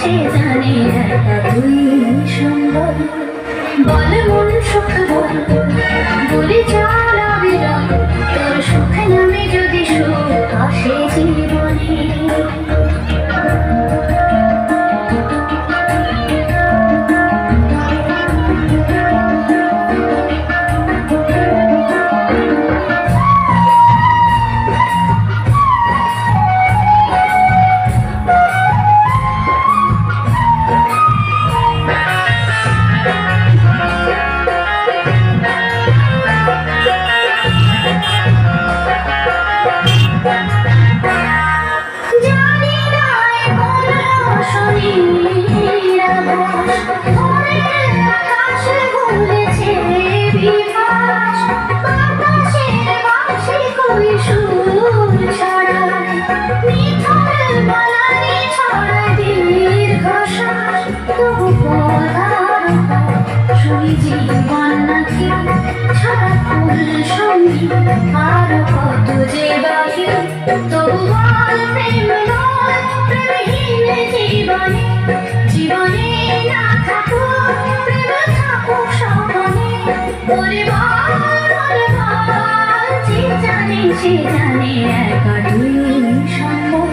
সে জানে একা তুই সুন্দর। বল মন সুখ বল, বলি চল অবিরাম, তোর সুখ নামে যদি সুখ আসে জীবনে। জীবন নাকি ছাড়া ফুল সঙ্গী আর কত যে বাকি, তবু বল প্রেম নয় প্রেমহীন জীবনে। জীবনে না থাকুক প্রেম থাকুক স্বপনে। ওরে বল যে জানে সে জানে একা তুই সম্ভব।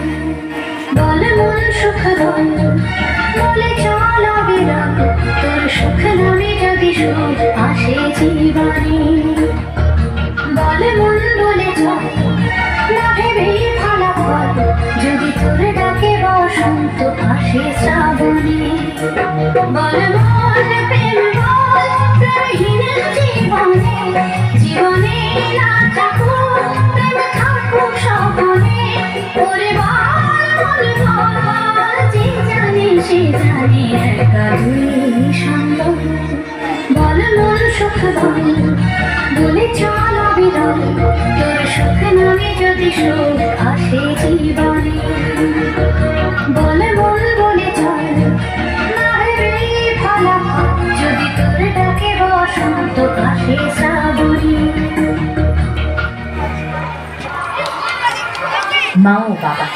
বল মন সুখ বল, বলে চল অবিরাম, তোর সুখ নামে যদি সুখ আসে জীবনে। বল মন বলে চল, না ভেবে ফলাফল, যদি তোর ডাকে বসন্ত আসে শ্রাবণে। বল মন প্রেম বল প্রেমহীন জীবনে। জীবনে না থাকুক প্রেম থাকুক স্বপনে। ওরে বল যে জানে সে জানে একা তুই সুন্দর। বল মন সুখ বল, বলে চল অবিরাম, তোর সুখ নামে যদি সুখ আসে জীবনে। বল মন বলে চল, না ভেবে ফলাফল, যদি তোর ডাকে বসন্ত আসে শ্রাবণে। মা ও বাবা